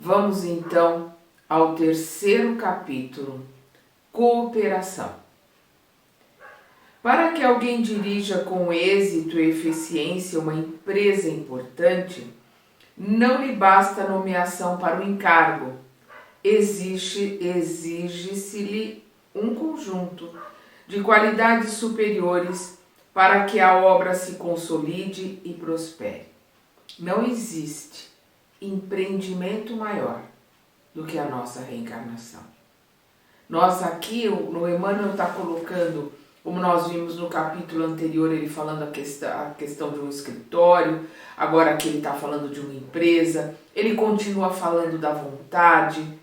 Vamos então ao terceiro capítulo, cooperação. Para que alguém dirija com êxito e eficiência uma empresa importante, não lhe basta a nomeação para o encargo, exige-se-lhe um conjunto de qualidades superiores para que a obra se consolide e prospere. Não existe empreendimento maior do que a nossa reencarnação. Nós aqui, no Emmanuel está colocando, como nós vimos no capítulo anterior, ele falando a questão de um escritório, agora aqui ele está falando de uma empresa, ele continua falando da vontade,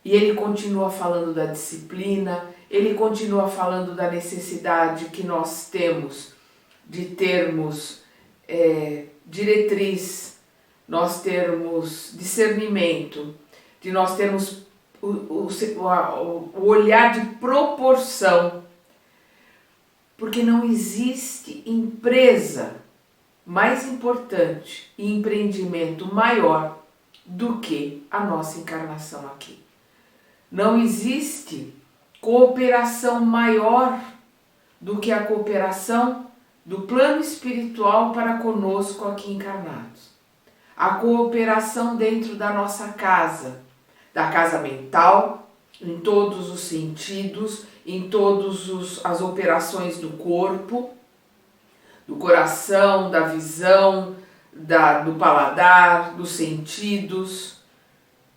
e ele continua falando da disciplina, ele continua falando da necessidade que nós temos de termos diretriz, nós termos discernimento, de nós termos o olhar de proporção, porque não existe empresa mais importante e empreendimento maior do que a nossa encarnação aqui. Não existe cooperação maior do que a cooperação do plano espiritual para conosco aqui encarnados. A cooperação dentro da nossa casa, da casa mental, em todos os sentidos, em todas as operações do corpo, do coração, da visão, do paladar, dos sentidos.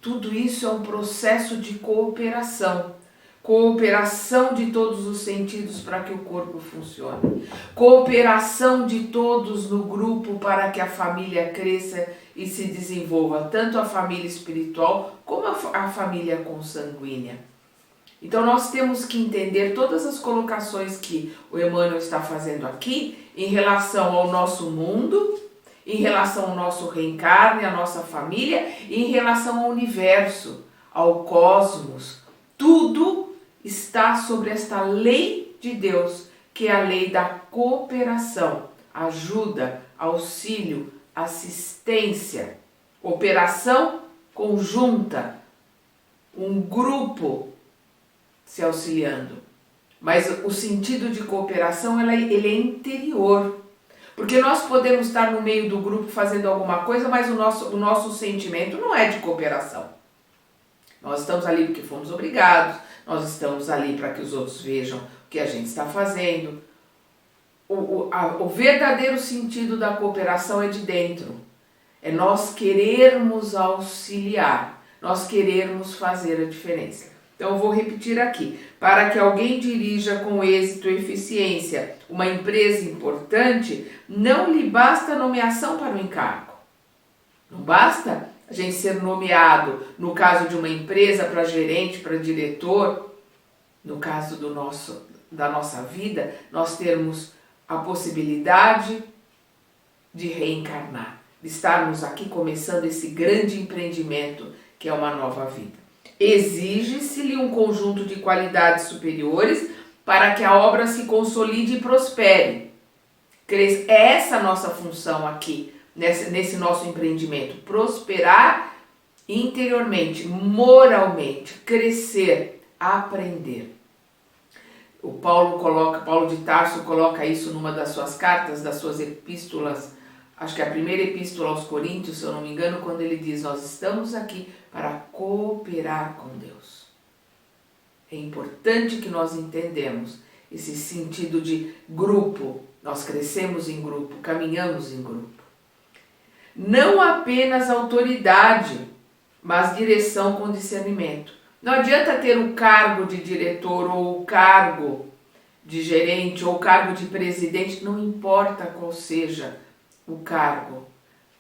Tudo isso é um processo de cooperação. Cooperação de todos os sentidos para que o corpo funcione. Cooperação de todos no grupo para que a família cresça e se desenvolva, tanto a família espiritual como a família consanguínea. Então nós temos que entender todas as colocações que o Emmanuel está fazendo aqui em relação ao nosso mundo, em relação ao nosso reencarne, à nossa família e em relação ao universo, ao cosmos. Tudo está sobre esta lei de Deus, que é a lei da cooperação, ajuda, auxílio, assistência, operação conjunta, um grupo se auxiliando. Mas o sentido de cooperação ele é interior, porque nós podemos estar no meio do grupo fazendo alguma coisa, mas o nosso sentimento não é de cooperação. Nós estamos ali porque fomos obrigados, nós estamos ali para que os outros vejam o que a gente está fazendo. O verdadeiro sentido da cooperação é de dentro. É nós querermos auxiliar, nós querermos fazer a diferença. Então eu vou repetir aqui. Para que alguém dirija com êxito e eficiência uma empresa importante, não lhe basta a nomeação para o encargo. Não basta a gente ser nomeado, no caso de uma empresa, para gerente, para diretor. No caso da nossa vida, nós termos a possibilidade de reencarnar, de estarmos aqui começando esse grande empreendimento que é uma nova vida. Exige-se-lhe um conjunto de qualidades superiores para que a obra se consolide e prospere. É essa a nossa função aqui, nesse nosso empreendimento. Prosperar interiormente, moralmente, crescer, aprender. O Paulo de Tarso coloca isso numa das suas cartas, das suas epístolas, acho que é a primeira epístola aos Coríntios, se eu não me engano, quando ele diz: nós estamos aqui para cooperar com Deus. É importante que nós entendamos esse sentido de grupo. Nós crescemos em grupo, caminhamos em grupo. Não apenas autoridade, mas direção com discernimento. Não adianta ter o cargo de diretor ou o cargo de gerente ou o cargo de presidente, não importa qual seja o cargo.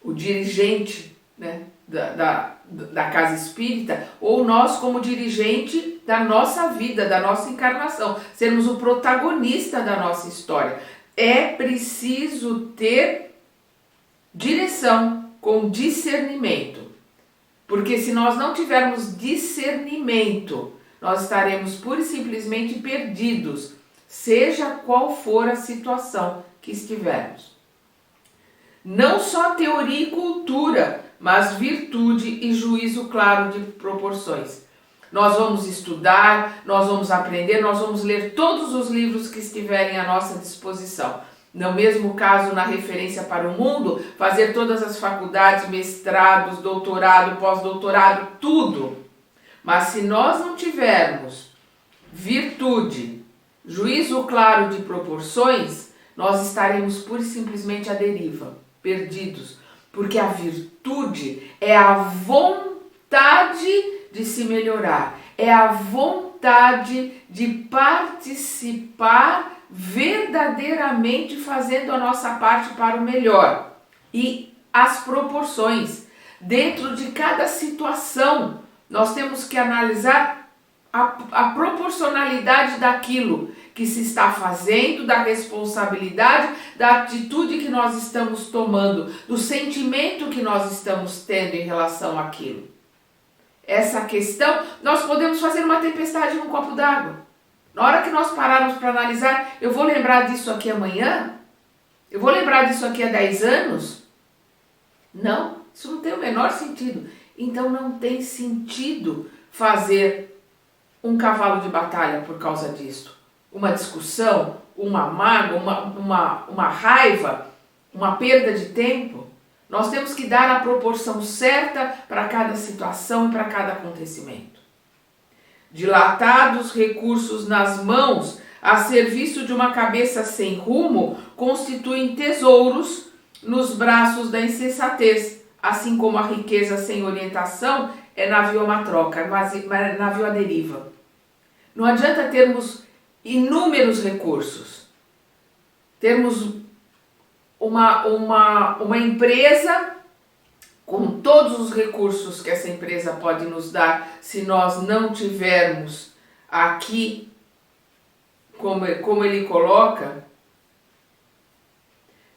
O dirigente, né, da casa espírita, ou nós como dirigente da nossa vida, da nossa encarnação, sermos o protagonista da nossa história. É preciso ter direção com discernimento, porque se nós não tivermos discernimento, nós estaremos pura e simplesmente perdidos, seja qual for a situação que estivermos. Não só teoria e cultura, mas virtude e juízo claro de proporções. Nós vamos estudar, nós vamos aprender, nós vamos ler todos os livros que estiverem à nossa disposição. No mesmo caso, na referência para o mundo, fazer todas as faculdades, mestrados, doutorado, pós-doutorado, tudo. Mas se nós não tivermos virtude, juízo claro de proporções, nós estaremos pura e simplesmente à deriva, perdidos. Porque a virtude é a vontade de se melhorar, é a vontade de participar verdadeiramente fazendo a nossa parte para o melhor. E as proporções, dentro de cada situação, nós temos que analisar a proporcionalidade daquilo que se está fazendo, da responsabilidade, da atitude que nós estamos tomando, do sentimento que nós estamos tendo em relação àquilo. Essa questão, nós podemos fazer uma tempestade num copo d'água. Na hora que nós pararmos para analisar, eu vou lembrar disso aqui amanhã? Eu vou lembrar disso aqui há 10 anos? Não, isso não tem o menor sentido. Então não tem sentido fazer um cavalo de batalha por causa disso. Uma discussão, uma mágoa, uma raiva, uma perda de tempo. Nós temos que dar a proporção certa para cada situação e para cada acontecimento. Dilatados recursos nas mãos a serviço de uma cabeça sem rumo constituem tesouros nos braços da insensatez, assim como a riqueza sem orientação é navio a uma troca, navio à deriva. Não adianta termos inúmeros recursos, termos uma empresa com todos os recursos que essa empresa pode nos dar, se nós não tivermos aqui, como ele coloca,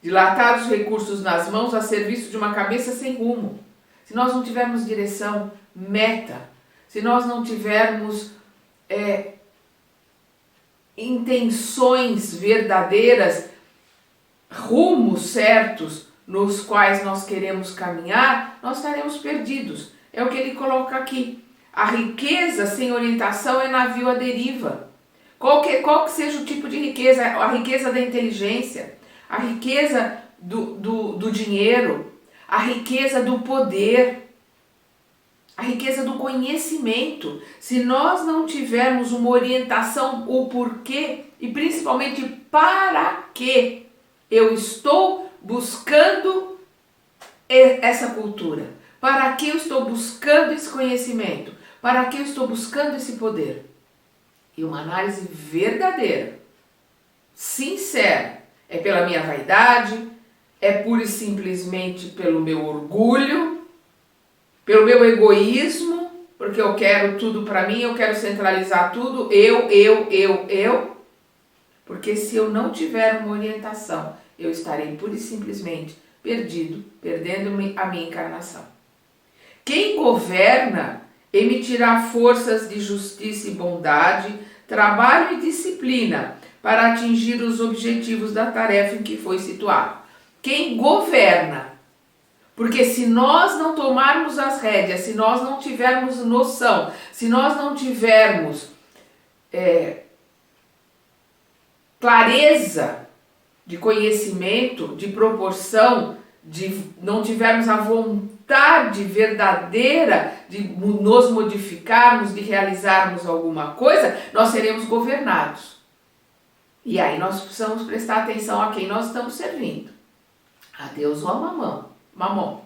dilatados recursos nas mãos a serviço de uma cabeça sem rumo. Se nós não tivermos direção, meta, se nós não tivermos intenções verdadeiras, rumos certos nos quais nós queremos caminhar, nós estaremos perdidos. É o que ele coloca aqui. A riqueza sem orientação é navio à deriva. Qual que seja o tipo de riqueza, a riqueza da inteligência, a riqueza do dinheiro, a riqueza do poder, a riqueza do conhecimento. Se nós não tivermos uma orientação, o porquê e principalmente para que eu estou buscando essa cultura, para que eu estou buscando esse conhecimento, para que eu estou buscando esse poder. E uma análise verdadeira, sincera, é pela minha vaidade, é pura e simplesmente pelo meu orgulho, pelo meu egoísmo, porque eu quero tudo para mim, eu quero centralizar tudo, eu. Porque se eu não tiver uma orientação, eu estarei pura e simplesmente perdido, perdendo a minha encarnação. Quem governa emitirá forças de justiça e bondade, trabalho e disciplina para atingir os objetivos da tarefa em que foi situado. Quem governa, porque se nós não tomarmos as rédeas, se nós não tivermos noção, se nós não tivermos clareza de conhecimento, de proporção, não tivermos a vontade verdadeira de nos modificarmos, de realizarmos alguma coisa, nós seremos governados. E aí nós precisamos prestar atenção a quem nós estamos servindo. A Deus ou a Mamon.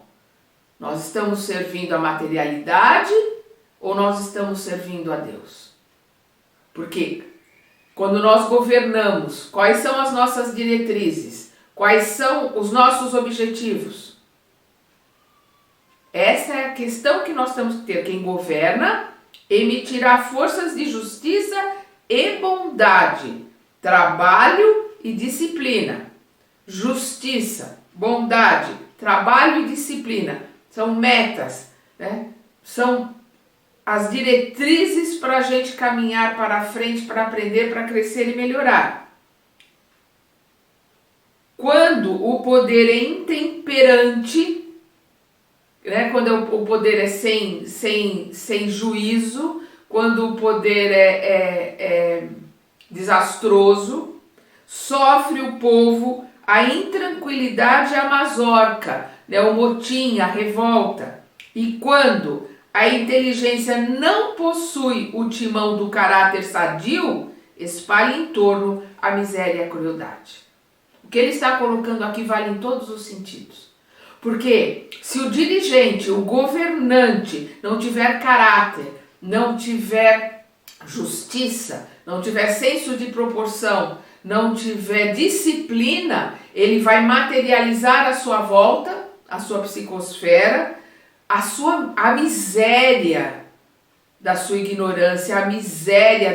Nós estamos servindo a materialidade ou nós estamos servindo a Deus? Porque quando nós governamos, quais são as nossas diretrizes? Quais são os nossos objetivos? Essa é a questão que nós temos que ter. Quem governa emitirá forças de justiça e bondade, trabalho e disciplina. Justiça, bondade, trabalho e disciplina são metas, né? São as diretrizes para a gente caminhar para frente, para aprender, para crescer e melhorar. Quando o poder é intemperante, né? Quando o poder é sem juízo, quando o poder é desastroso, sofre o povo a intranquilidade e a mazorca, né? O motim, a revolta. E quando a inteligência não possui o timão do caráter sadio, espalha em torno a miséria e a crueldade. O que ele está colocando aqui vale em todos os sentidos. Porque se o dirigente, o governante, não tiver caráter, não tiver justiça, não tiver senso de proporção, não tiver disciplina, ele vai materializar à sua volta, a sua psicosfera, a miséria da sua ignorância, a miséria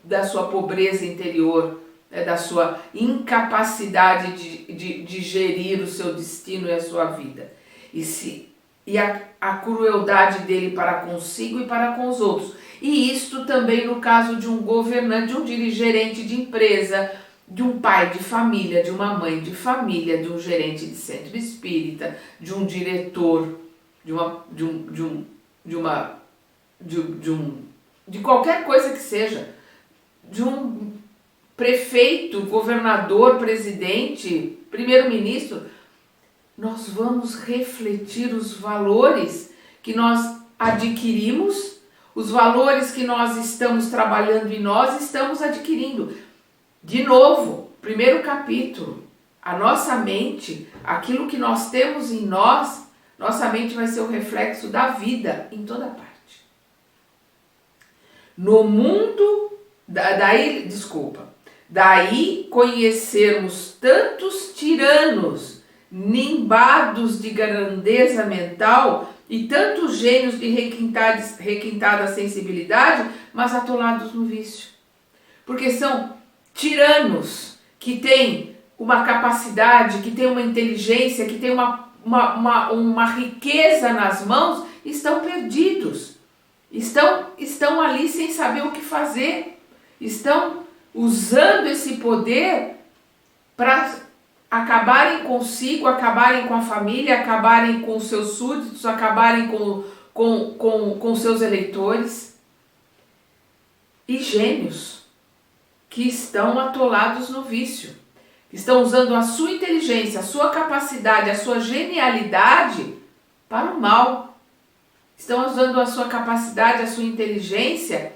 da sua pobreza interior, né, da sua incapacidade de gerir o seu destino e a sua vida. E a crueldade dele para consigo e para com os outros. E isto também no caso de um governante, de um gerente de empresa, de um pai de família, de uma mãe de família, de um gerente de centro espírita, de um diretor, de qualquer coisa que seja, de um prefeito, governador, presidente, primeiro-ministro. Nós vamos refletir os valores que nós adquirimos, os valores que nós estamos trabalhando e nós estamos adquirindo. De novo, primeiro capítulo, a nossa mente, aquilo que nós temos em nós, nossa mente vai ser o reflexo da vida em toda parte. No mundo, daí conhecermos tantos tiranos, nimbados de grandeza mental e tantos gênios de requintada sensibilidade, mas atolados no vício. Porque são tiranos que têm uma capacidade, que têm uma inteligência, que têm uma riqueza nas mãos, estão perdidos. Estão ali sem saber o que fazer. Estão usando esse poder para acabarem consigo, acabarem com a família, acabarem com os seus súditos, acabarem com seus eleitores. E gênios que estão atolados no vício, estão usando a sua inteligência, a sua capacidade, a sua genialidade para o mal. Estão usando a sua capacidade, a sua inteligência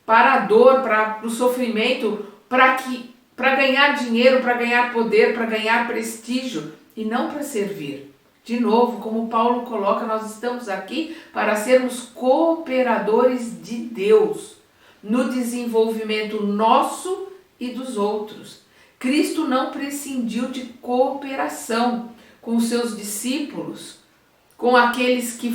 para a dor, para o sofrimento, para ganhar dinheiro, para ganhar poder, para ganhar prestígio e não para servir. De novo, como Paulo coloca, nós estamos aqui para sermos cooperadores de Deus no desenvolvimento nosso e dos outros. Cristo não prescindiu de cooperação com os seus discípulos, com aqueles que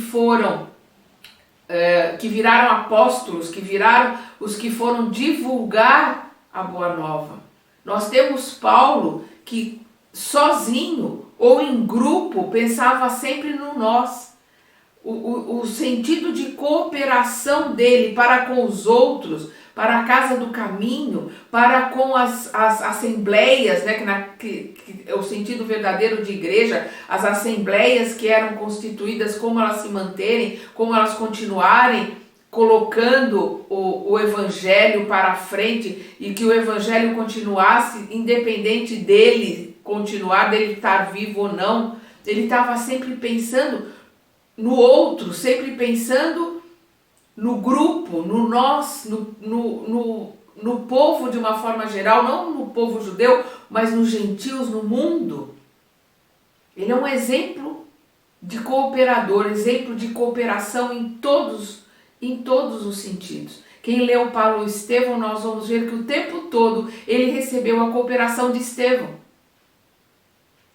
viraram apóstolos, que viraram os que foram divulgar a Boa Nova. Nós temos Paulo que sozinho ou em grupo pensava sempre no nós. O sentido de cooperação dele para com os outros, para a casa do caminho, para com as assembleias, né, que o sentido verdadeiro de igreja, as assembleias que eram constituídas, como elas se manterem, como elas continuarem colocando o evangelho para frente e que o evangelho continuasse, independente dele continuar, dele estar vivo ou não. Ele estava sempre pensando no outro, sempre pensando no grupo, no nós, no povo de uma forma geral, não no povo judeu, mas nos gentios, no mundo. Ele é um exemplo de cooperador, exemplo de cooperação em todos os sentidos. Quem leu Paulo e Estevão, nós vamos ver que o tempo todo ele recebeu a cooperação de Estevão.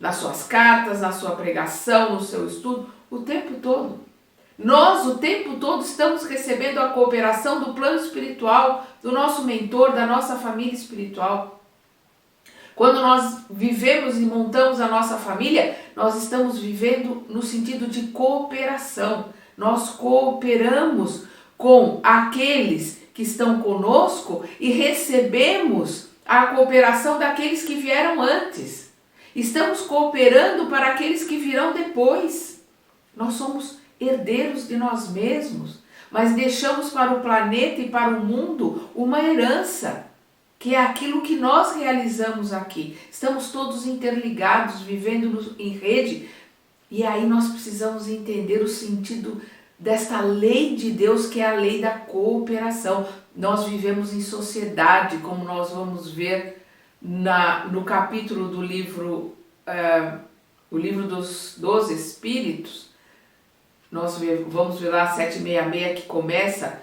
Nas suas cartas, na sua pregação, no seu estudo, o tempo todo. Nós, o tempo todo, estamos recebendo a cooperação do plano espiritual, do nosso mentor, da nossa família espiritual. Quando nós vivemos e montamos a nossa família, nós estamos vivendo no sentido de cooperação. Nós cooperamos com aqueles que estão conosco e recebemos a cooperação daqueles que vieram antes. Estamos cooperando para aqueles que virão depois. Nós somos herdeiros de nós mesmos, mas deixamos para o planeta e para o mundo uma herança, que é aquilo que nós realizamos aqui. Estamos todos interligados, vivendo em rede, e aí nós precisamos entender o sentido desta lei de Deus, que é a lei da cooperação. Nós vivemos em sociedade, como nós vamos ver no capítulo do livro, o livro dos Espíritos. Nós vamos ver lá 766, que começa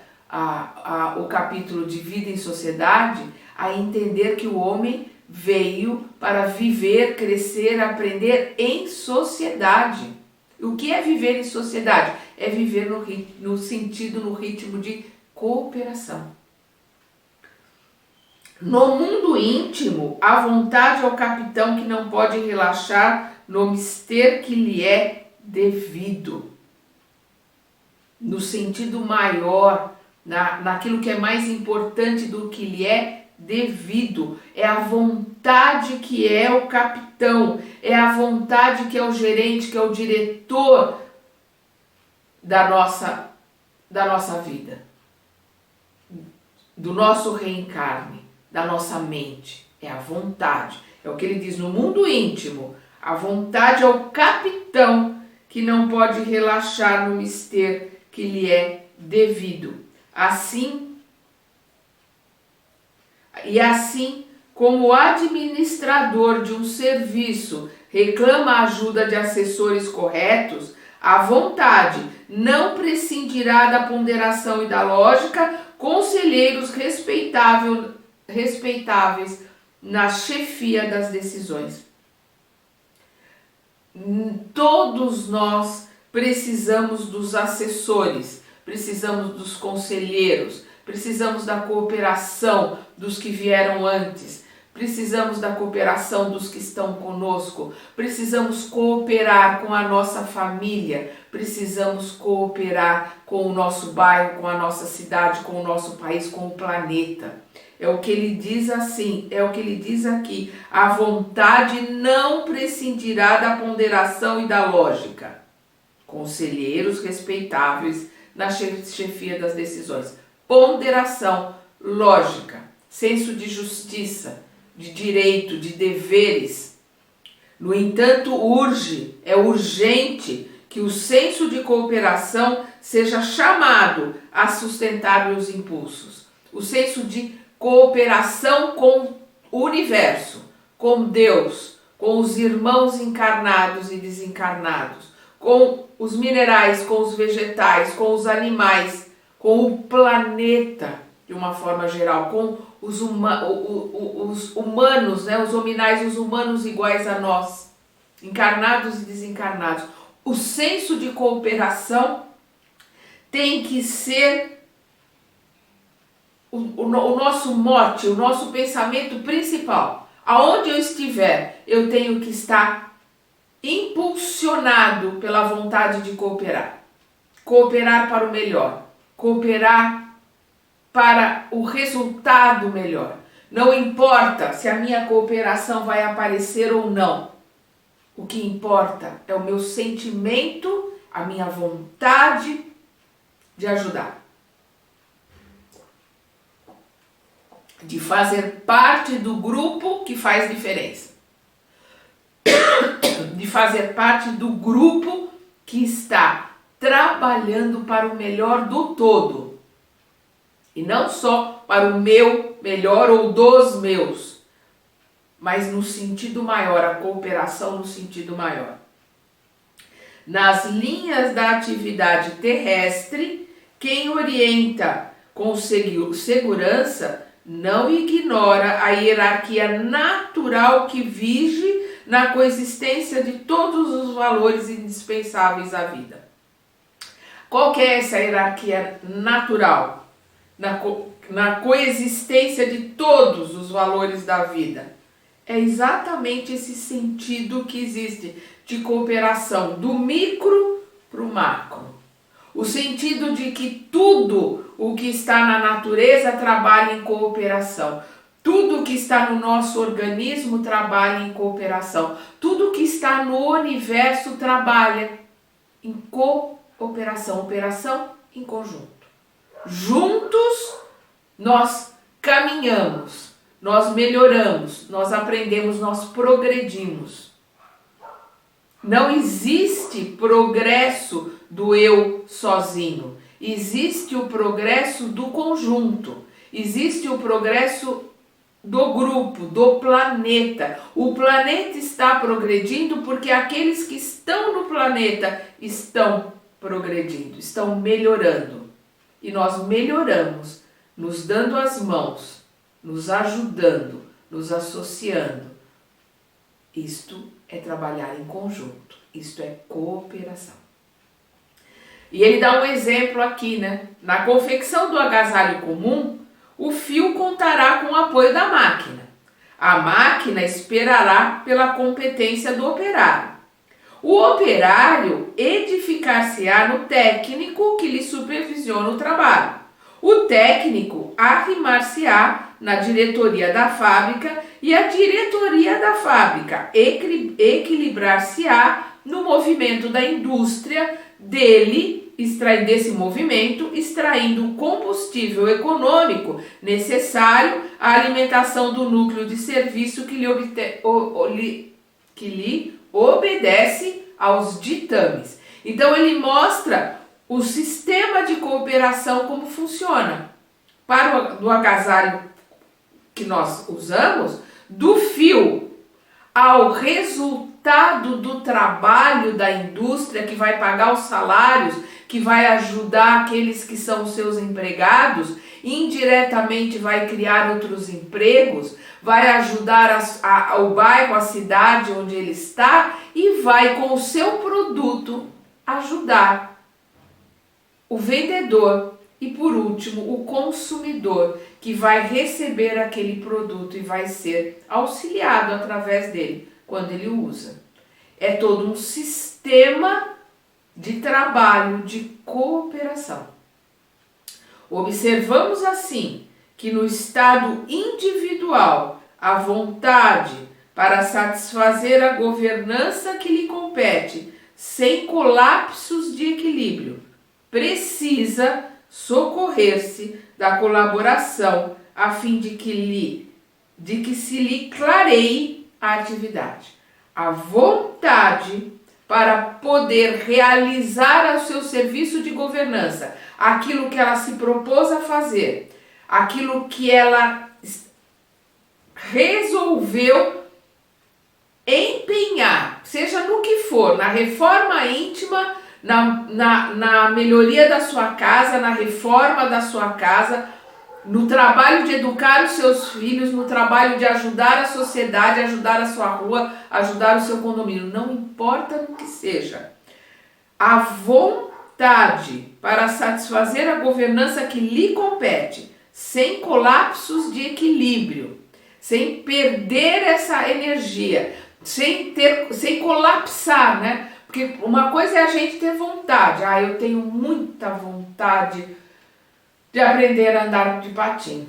o capítulo de vida em sociedade, a entender que o homem veio para viver, crescer, aprender em sociedade. O que é viver em sociedade? É viver no sentido, no ritmo de cooperação. No mundo íntimo, a vontade ao capitão que não pode relaxar no mister que lhe é devido. No sentido maior, naquilo que é mais importante do que lhe é devido, é a vontade que é o capitão, é a vontade que é o gerente, que é o diretor da nossa vida, do nosso reencarne, da nossa mente. É a vontade, é o que ele diz no mundo íntimo, a vontade é o capitão que não pode relaxar no mister que lhe é devido. Assim como o administrador de um serviço reclama a ajuda de assessores corretos, a vontade não prescindirá da ponderação e da lógica, conselheiros respeitáveis na chefia das decisões. Todos nós precisamos dos assessores, precisamos dos conselheiros, precisamos da cooperação dos que vieram antes, precisamos da cooperação dos que estão conosco, precisamos cooperar com a nossa família, precisamos cooperar com o nosso bairro, com a nossa cidade, com o nosso país, com o planeta. É o que ele diz assim, é o que ele diz aqui, a vontade não prescindirá da ponderação e da lógica. Conselheiros respeitáveis na chefia das decisões. Ponderação, lógica, senso de justiça, de direito, de deveres. No entanto, é urgente que o senso de cooperação seja chamado a sustentar os impulsos. O senso de cooperação com o universo, com Deus, com os irmãos encarnados e desencarnados, com os minerais, com os vegetais, com os animais, com o planeta, de uma forma geral, com os humanos, né? Os hominais, os humanos iguais a nós, encarnados e desencarnados. O senso de cooperação tem que ser o nosso mote, o nosso pensamento principal. Aonde eu estiver, eu tenho que estar impulsionado pela vontade de cooperar. Cooperar para o melhor. Cooperar para o resultado melhor. Não importa se a minha cooperação vai aparecer ou não. O que importa é o meu sentimento, a minha vontade de ajudar. De fazer parte do grupo que faz diferença. De fazer parte do grupo que está trabalhando para o melhor do todo. E não só para o meu melhor ou dos meus, mas no sentido maior, a cooperação no sentido maior. Nas linhas da atividade terrestre, quem orienta com segurança não ignora a hierarquia natural que vige na coexistência de todos os valores indispensáveis à vida. Qual que é essa hierarquia natural? Na coexistência de todos os valores da vida. É exatamente esse sentido que existe de cooperação, do micro para o macro. O sentido de que tudo o que está na natureza trabalha em cooperação. Tudo que está no nosso organismo trabalha em cooperação. Tudo que está no universo trabalha em cooperação, operação em conjunto. Juntos nós caminhamos, nós melhoramos, nós aprendemos, nós progredimos. Não existe progresso do eu sozinho. Existe o progresso do conjunto. Existe o progresso do grupo, do planeta. O planeta está progredindo porque aqueles que estão no planeta estão progredindo, estão melhorando. E nós melhoramos, nos dando as mãos, nos ajudando, nos associando. Isto é trabalhar em conjunto, isto é cooperação. E ele dá um exemplo aqui, né? Na confecção do agasalho comum, o fio contará com o apoio da máquina. A máquina esperará pela competência do operário. O operário edificar-se-á no técnico que lhe supervisiona o trabalho. O técnico arrimar-se-á na diretoria da fábrica e a diretoria da fábrica equilibrar-se-á no movimento da indústria desse movimento, extraindo o combustível econômico necessário à alimentação do núcleo de serviço que lhe obedece aos ditames. Então ele mostra o sistema de cooperação como funciona. Para o agasalho que nós usamos, do fio ao resultado do trabalho da indústria que vai pagar os salários, que vai ajudar aqueles que são seus empregados, indiretamente vai criar outros empregos, vai ajudar o bairro, a cidade onde ele está e vai com o seu produto ajudar o vendedor e, por último, o consumidor, que vai receber aquele produto e vai ser auxiliado através dele quando ele usa. É todo um sistema de trabalho, de cooperação. Observamos assim que no estado individual, a vontade para satisfazer a governança que lhe compete, sem colapsos de equilíbrio, precisa socorrer-se da colaboração a fim de que se lhe clareie a atividade. A vontade para poder realizar o seu serviço de governança, aquilo que ela se propôs a fazer, aquilo que ela resolveu empenhar, seja no que for, na reforma íntima, na melhoria da sua casa, na reforma da sua casa, no trabalho de educar os seus filhos, no trabalho de ajudar a sociedade, ajudar a sua rua, ajudar o seu condomínio, não importa no que seja. A vontade para satisfazer a governança que lhe compete, sem colapsos de equilíbrio, sem perder essa energia, sem colapsar, né? Porque uma coisa é a gente ter vontade. Eu tenho muita vontade de aprender a andar de patins.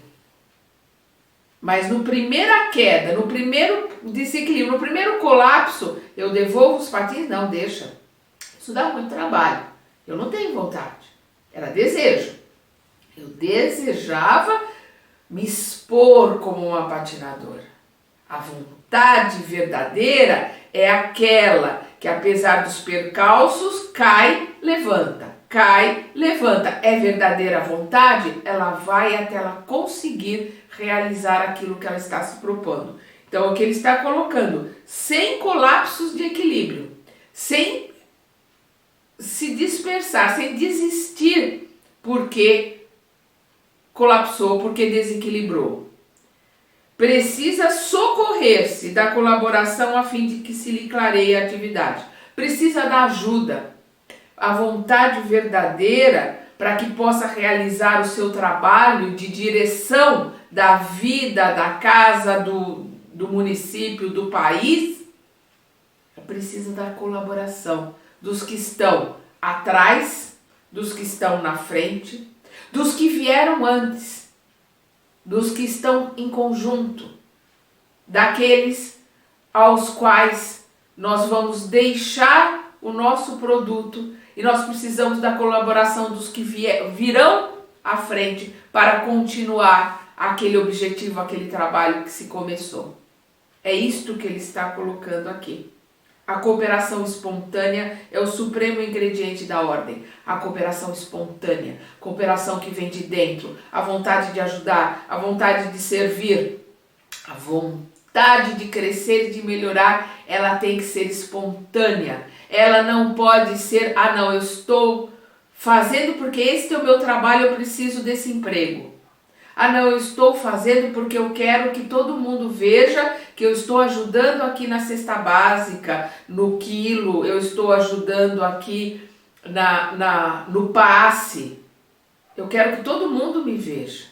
Mas no primeira queda, no primeiro desequilíbrio, no primeiro colapso, eu devolvo os patins? Não, deixa. Isso dá muito trabalho. Eu não tenho vontade. Era desejo. Eu desejava me expor como uma patinadora. A vontade verdadeira é aquela que, apesar dos percalços, cai, levanta. Cai, levanta. É verdadeira vontade? Ela vai até ela conseguir realizar aquilo que ela está se propondo. Então, o que ele está colocando, sem colapsos de equilíbrio, sem se dispersar, sem desistir porque colapsou, porque desequilibrou. Precisa socorrer-se da colaboração a fim de que se lhe clareie a atividade. Precisa da ajuda, a vontade verdadeira para que possa realizar o seu trabalho de direção da vida, da casa, do município, do país. Precisa da colaboração dos que estão atrás, dos que estão na frente, dos que vieram antes, dos que estão em conjunto, daqueles aos quais nós vamos deixar o nosso produto E nós precisamos da colaboração dos que virão à frente para continuar aquele objetivo, aquele trabalho que se começou. É isto que ele está colocando aqui. A cooperação espontânea é o supremo ingrediente da ordem. A cooperação espontânea, cooperação que vem de dentro, a vontade de ajudar, a vontade de servir, a vontade de crescer e de melhorar, ela tem que ser espontânea. Ela não pode ser, não, eu estou fazendo porque este é o meu trabalho, eu preciso desse emprego. Não, eu estou fazendo porque eu quero que todo mundo veja que eu estou ajudando aqui na cesta básica, no quilo, eu estou ajudando aqui no passe. Eu quero que todo mundo me veja.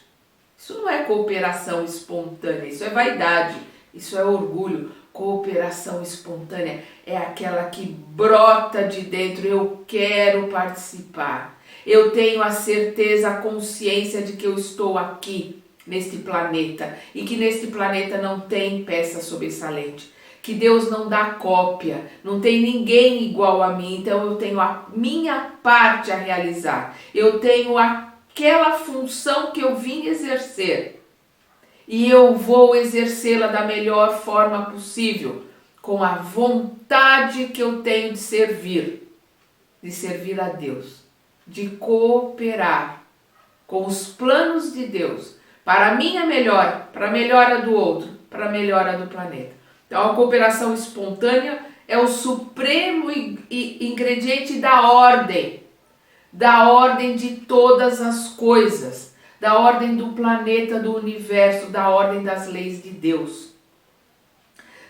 Isso não é cooperação espontânea, isso é vaidade, isso é orgulho. Cooperação espontânea é aquela que brota de dentro, eu quero participar. Eu tenho a certeza, a consciência de que eu estou aqui neste planeta e que neste planeta não tem peça sobressalente, que Deus não dá cópia, não tem ninguém igual a mim, então eu tenho a minha parte a realizar, eu tenho aquela função que eu vim exercer e eu vou exercê-la da melhor forma possível, com a vontade que eu tenho de servir a Deus, de cooperar com os planos de Deus, para a minha melhora, para a melhora do outro, para a melhora do planeta. Então a cooperação espontânea é o supremo ingrediente da ordem de todas as coisas, da ordem do planeta, do universo, da ordem das leis de Deus.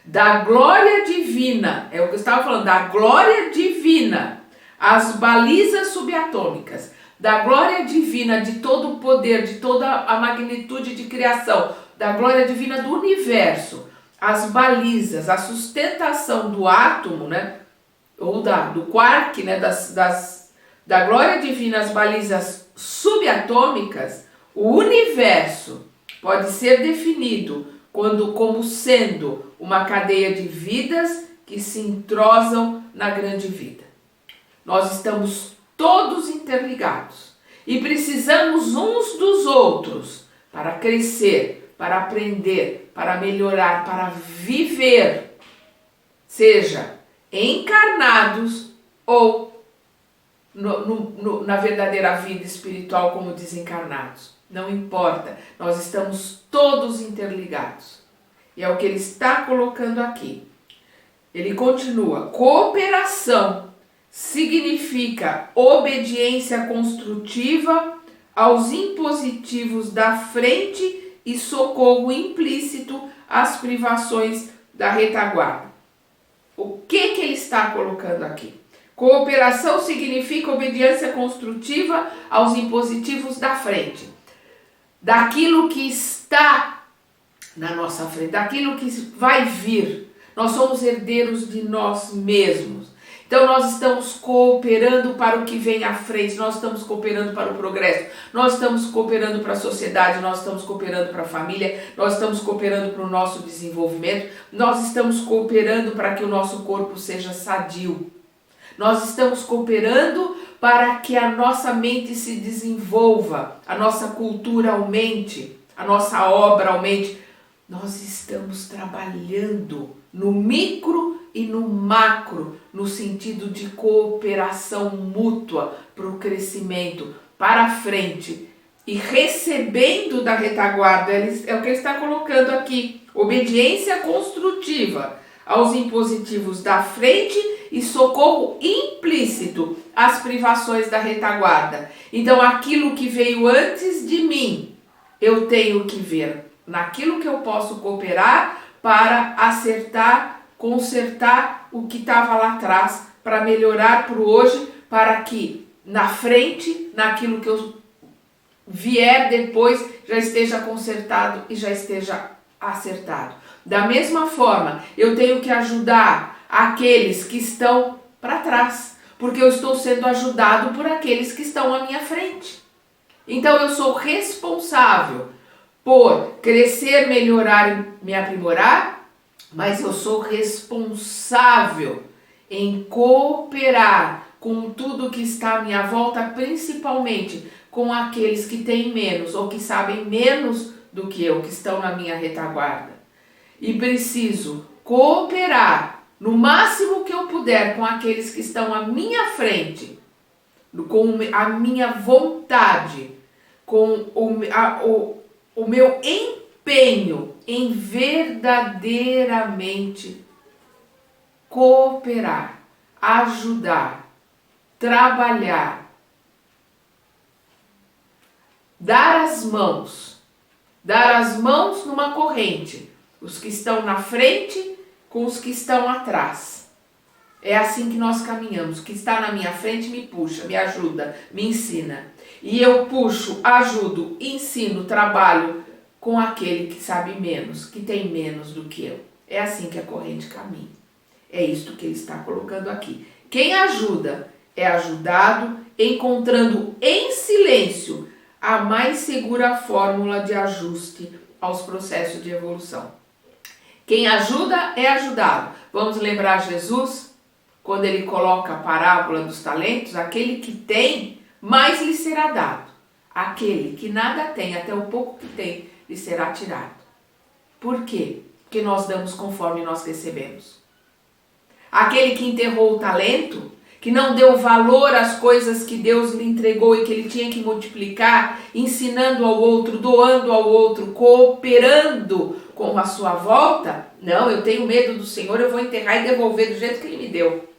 Da glória divina, é o que eu estava falando, da glória divina, as balizas subatômicas, da glória divina, de todo o poder, de toda a magnitude de criação, da glória divina do universo, as balizas, a sustentação do átomo, né, ou do quark, né, da glória divina, as balizas subatômicas, o universo pode ser definido como sendo uma cadeia de vidas que se entrosam na grande vida. Nós estamos todos interligados e precisamos uns dos outros para crescer, para aprender, para melhorar, para viver, seja encarnados ou na verdadeira vida espiritual como desencarnados. Não importa, nós estamos todos interligados. E é o que ele está colocando aqui. Ele continua: cooperação significa obediência construtiva aos impositivos da frente e socorro implícito às privações da retaguarda. O que ele está colocando aqui? Cooperação significa obediência construtiva aos impositivos da frente, daquilo que está na nossa frente, daquilo que vai vir. Nós somos herdeiros de nós mesmos. Então nós estamos cooperando para o que vem à frente, nós estamos cooperando para o progresso, nós estamos cooperando para a sociedade, nós estamos cooperando para a família, nós estamos cooperando para o nosso desenvolvimento, nós estamos cooperando para que o nosso corpo seja sadio. Nós estamos cooperando para que a nossa mente se desenvolva, a nossa cultura aumente, a nossa obra aumente. Nós estamos trabalhando no micro e no macro, no sentido de cooperação mútua para o crescimento, para a frente. E recebendo da retaguarda, é o que ele está colocando aqui, obediência construtiva aos impositivos da frente e socorro implícito às privações da retaguarda. Então, aquilo que veio antes de mim, eu tenho que ver naquilo que eu posso cooperar para acertar, consertar o que estava lá atrás, para melhorar para o hoje, para que na frente, naquilo que eu vier depois, já esteja consertado e já esteja acertado. Da mesma forma, eu tenho que ajudar aqueles que estão para trás, porque eu estou sendo ajudado por aqueles que estão à minha frente. Então eu sou responsável por crescer, melhorar e me aprimorar, mas eu sou responsável em cooperar com tudo que está à minha volta, principalmente com aqueles que têm menos ou que sabem menos do que eu, que estão na minha retaguarda. E preciso cooperar no máximo que eu puder com aqueles que estão à minha frente, com a minha vontade, com o meu empenho em verdadeiramente cooperar, ajudar, trabalhar, dar as mãos numa corrente, os que estão na frente com os que estão atrás. É assim que nós caminhamos. O que está na minha frente me puxa, me ajuda, me ensina. E eu puxo, ajudo, ensino, trabalho com aquele que sabe menos, que tem menos do que eu. É assim que a corrente caminha. É isto que ele está colocando aqui. Quem ajuda é ajudado, encontrando em silêncio a mais segura fórmula de ajuste aos processos de evolução. Quem ajuda é ajudado. Vamos lembrar Jesus, quando ele coloca a parábola dos talentos, aquele que tem, mais lhe será dado. Aquele que nada tem, até o pouco que tem, lhe será tirado. Por quê? Porque nós damos conforme nós recebemos. Aquele que enterrou o talento, que não deu valor às coisas que Deus lhe entregou e que ele tinha que multiplicar, ensinando ao outro, doando ao outro, cooperando com a sua volta, não, eu tenho medo do Senhor, eu vou enterrar e devolver do jeito que ele me deu.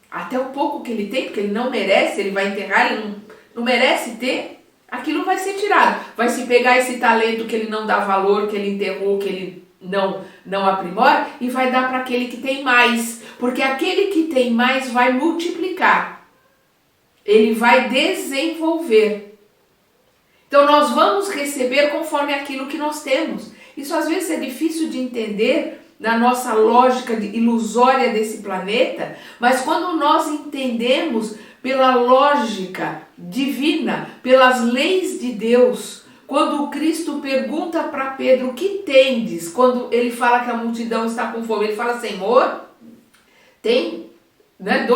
Até o pouco que ele tem, porque ele não merece, ele vai enterrar, ele não merece ter, aquilo vai ser tirado. Vai se pegar esse talento que ele não dá valor, que ele enterrou, que ele não aprimora, e vai dar para aquele que tem mais. Porque aquele que tem mais vai multiplicar. Ele vai desenvolver. Então nós vamos receber conforme aquilo que nós temos. Isso às vezes é difícil de entender na nossa lógica ilusória desse planeta, mas quando nós entendemos pela lógica divina, pelas leis de Deus, quando o Cristo pergunta para Pedro, o que tendes? Quando ele fala que a multidão está com fome, ele fala, Senhor, tem, né,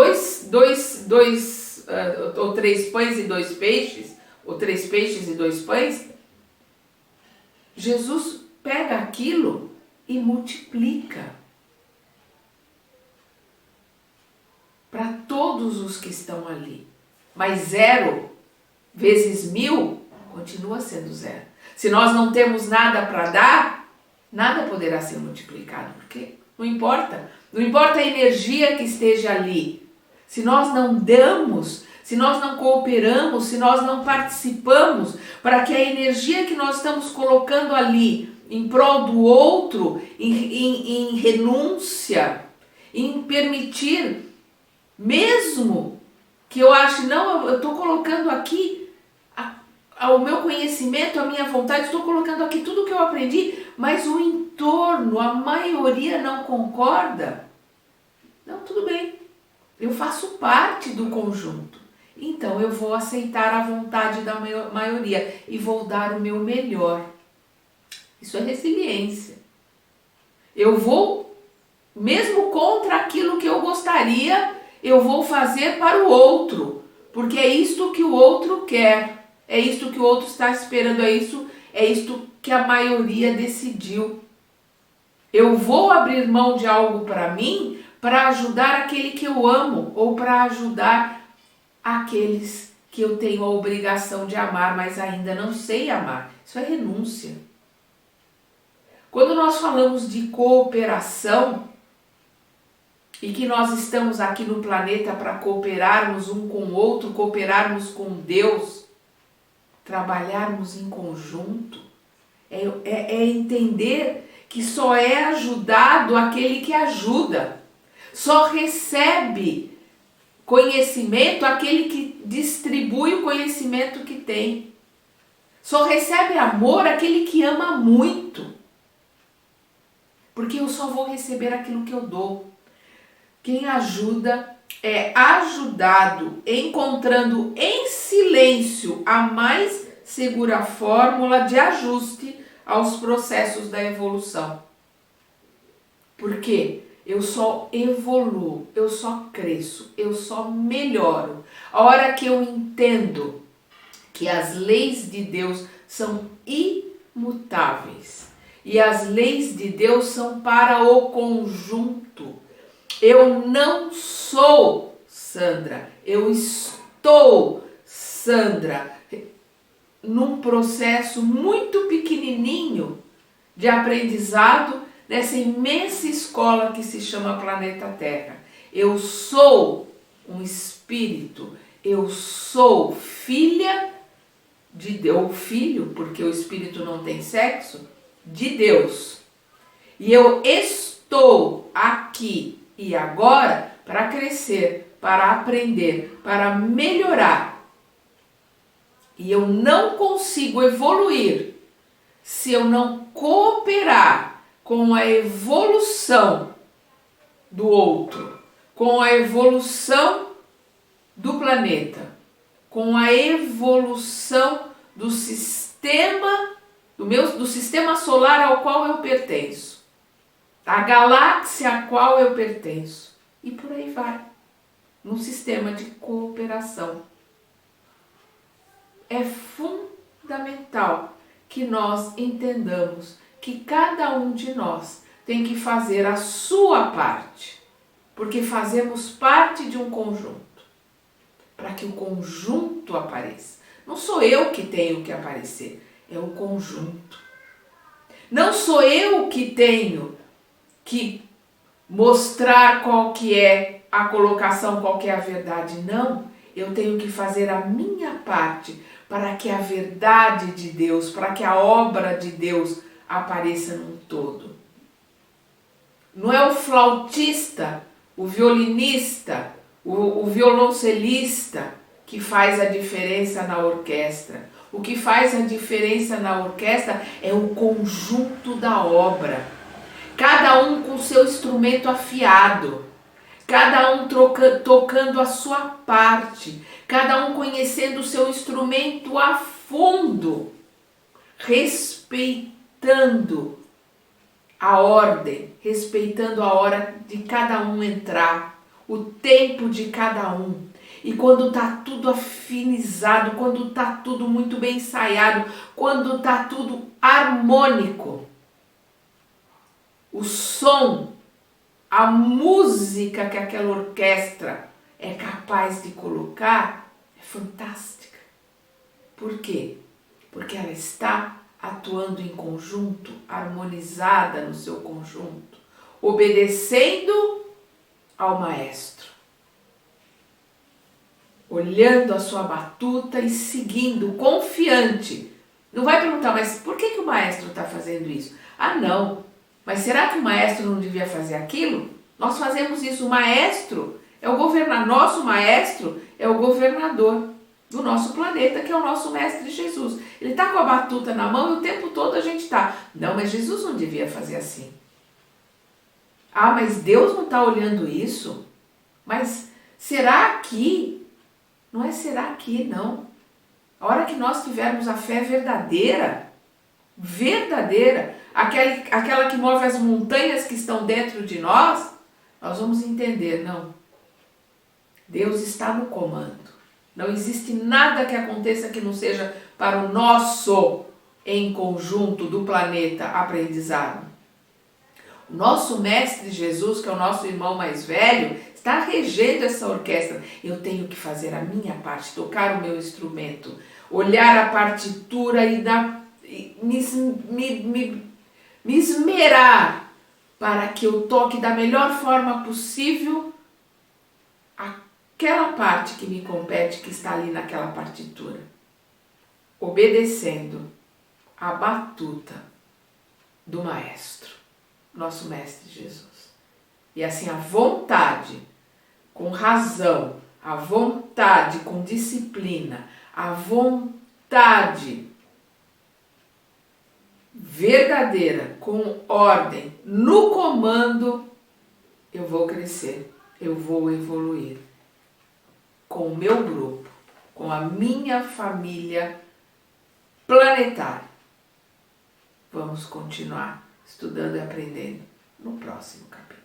ou 3 pães e 2 peixes, ou 3 peixes e 2 pães. Jesus pega aquilo e multiplica para todos os que estão ali. Mas 0 vezes 1000 continua sendo 0. Se nós não temos nada para dar, nada poderá ser multiplicado, porque não importa a energia que esteja ali. Se nós não damos, se nós não cooperamos, se nós não participamos, para que a energia que nós estamos colocando ali em prol do outro, em renúncia, em permitir, mesmo que eu ache, não, eu estou colocando aqui o meu conhecimento, a minha vontade, estou colocando aqui tudo que eu aprendi, mas o entorno, a maioria não concorda. Não, tudo bem, eu faço parte do conjunto. Então eu vou aceitar a vontade da maioria e vou dar o meu melhor. Isso é resiliência. Eu vou, mesmo contra aquilo que eu gostaria, eu vou fazer para o outro, porque é isto que o outro quer, é isto que o outro está esperando, é isto que a maioria decidiu. Eu vou abrir mão de algo para mim, para ajudar aquele que eu amo, ou para ajudar aqueles que eu tenho a obrigação de amar, mas ainda não sei amar. Isso é renúncia. Quando nós falamos de cooperação, e que nós estamos aqui no planeta para cooperarmos um com o outro, cooperarmos com Deus, trabalharmos em conjunto, é entender que só é ajudado aquele que ajuda. Só recebe conhecimento aquele que distribui o conhecimento que tem. Só recebe amor aquele que ama muito. Porque eu só vou receber aquilo que eu dou. Quem ajuda é ajudado, encontrando em silêncio a mais segura fórmula de ajuste aos processos da evolução. Por quê? eu só evoluo, eu só cresço, eu só melhoro. A hora que eu entendo que as leis de Deus são imutáveis e as leis de Deus são para o conjunto. Eu não sou Sandra, eu estou Sandra num processo muito pequenininho de aprendizado nessa imensa escola que se chama Planeta Terra. Eu sou um espírito, eu sou filha de Deus, ou filho, porque o espírito não tem sexo, de Deus. E eu estou aqui e agora para crescer, para aprender, para melhorar. E eu não consigo evoluir se eu não cooperar com a evolução do outro, com a evolução do planeta, com a evolução do sistema, do sistema solar ao qual eu pertenço, da galáxia a qual eu pertenço, e por aí vai, num sistema de cooperação. É fundamental que nós entendamos que cada um de nós tem que fazer a sua parte, porque fazemos parte de um conjunto, para que o conjunto apareça. Não sou eu que tenho que aparecer, é o conjunto. Não sou eu que tenho que mostrar qual que é a colocação, qual que é a verdade. Não, eu tenho que fazer a minha parte para que a verdade de Deus, para que a obra de Deus apareça num todo. Não é o flautista, o violinista, o violoncelista que faz a diferença na orquestra. O que faz a diferença na orquestra é o conjunto da obra. Cada um com seu instrumento afiado, cada um tocando a sua parte, cada um conhecendo o seu instrumento a fundo, respeitando a ordem, respeitando a hora de cada um entrar, o tempo de cada um. E quando está tudo afinizado, quando está tudo muito bem ensaiado, quando está tudo harmônico, o som, a música que aquela orquestra é capaz de colocar é fantástica. Por quê? Porque ela está atuando em conjunto, harmonizada no seu conjunto, obedecendo ao maestro, olhando a sua batuta e seguindo, confiante. Não vai perguntar, mas por que o maestro está fazendo isso? Ah, não, mas será que o maestro não devia fazer aquilo? Nós fazemos isso. O maestro é o governador, nosso maestro é o governador do nosso planeta, que é o nosso mestre Jesus. Ele está com a batuta na mão e o tempo todo a gente está. Não, mas Jesus não devia fazer assim. Ah, mas Deus não está olhando isso? Mas será que? Não é será que, não. A hora que nós tivermos a fé verdadeira, aquela que move as montanhas que estão dentro de nós vamos entender, não. Deus está no comando. Não existe nada que aconteça que não seja para o nosso, em conjunto, do planeta, aprendizado. O nosso mestre Jesus, que é o nosso irmão mais velho, está regendo essa orquestra. Eu tenho que fazer a minha parte, tocar o meu instrumento, olhar a partitura e me esmerar para que eu toque da melhor forma possível aquela parte que me compete, que está ali naquela partitura, obedecendo a batuta do maestro, nosso mestre Jesus. E assim a vontade, com razão, a vontade com disciplina, a vontade verdadeira, com ordem, no comando, eu vou crescer, eu vou evoluir. Com o meu grupo, com a minha família planetária. Vamos continuar estudando e aprendendo no próximo capítulo.